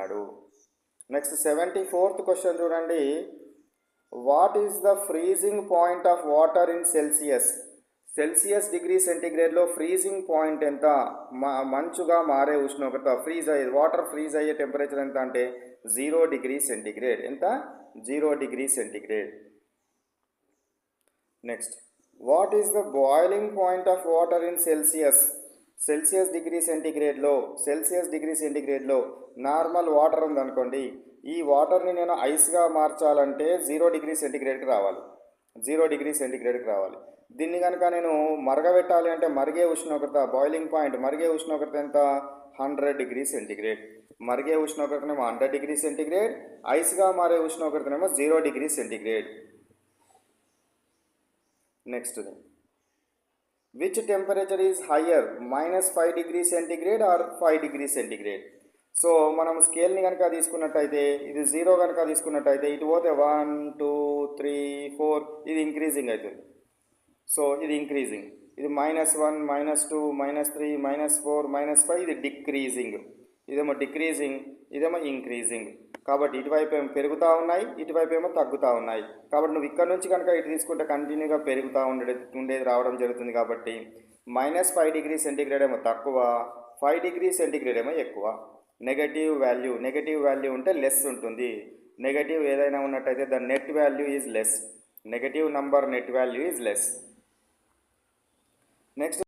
ఇచ్చాడు. Next 74th question చూడండి. What is the freezing point of water in Celsius? Celsius degree సెంటిగ్రేడ్లో freezing point ఎంత? మంచుగా మారే ఉష్ణోగ్రత, ఫ్రీజ్ అయ్యే వాటర్ ఫ్రీజ్ అయ్యే టెంపరేచర్ ఎంత అంటే 0 డిగ్రీ సెంటిగ్రేడ్. ఎంత? 0 degree centigrade. Next, what is the boiling point of water in Celsius? Celsius degree సెంటిగ్రేడ్లో నార్మల్ వాటర్ ఉందనుకోండి, ఈ వాటర్ని నేను ఐస్గా మార్చాలంటే 0 డిగ్రీ సెంటిగ్రేడ్కి రావాలి. 0 డిగ్రీ సెంటిగ్రేడ్కి రావాలి. దీన్ని కనుక నేను మరగబెట్టాలి అంటే మరిగే ఉష్ణోగ్రత, బాయిలింగ్ పాయింట్ మరిగే ఉష్ణోగ్రత ఎంత? 100 డిగ్రీ సెంటిగ్రేడ్. మరిగే ఉష్ణోగ్రతనేమో 100 డిగ్రీ సెంటిగ్రేడ్, ఐస్గా మారే ఉష్ణోగ్రతనేమో 0 degree centigrade. Next, which temperature is higher, -5 degree centigrade or 5 degree centigrade? So మనం స్కేల్ని కనుక తీసుకున్నట్టయితే, ఇది 0 కనుక తీసుకున్నట్టయితే ఇటు పోతే 1 2 3 4 ఇది ఇంక్రీజింగ్ అవుతుంది. సో ఇది ఇంక్రీజింగ్, ఇది -1 -2 -3 -4 -5 ఇది డిక్రీజింగ్. ఇదేమో డిక్రీజింగ్, ఇదేమో ఇంక్రీజింగ్. కాబట్టి ఇటువైపు ఏమో పెరుగుతూ ఉన్నాయి, ఇటువైపు ఏమో తగ్గుతూ ఉన్నాయి. కాబట్టి నువ్వు ఇక్కడ నుంచి కనుక ఇటు తీసుకుంటే కంటిన్యూగా పెరుగుతూ ఉండేది రావడం జరుగుతుంది. కాబట్టి -5 డిగ్రీ సెంటిగ్రేడ్ ఏమో తక్కువ, 5 డిగ్రీ సెంటిగ్రేడ్ ఏమో ఎక్కువ. నెగటివ్ వాల్యూ ఉంటే లెస్ ఉంటుంది. నెగటివ్ ఏదైనా ఉన్నట్టయితే the net value is less. Negative number net value is less. Next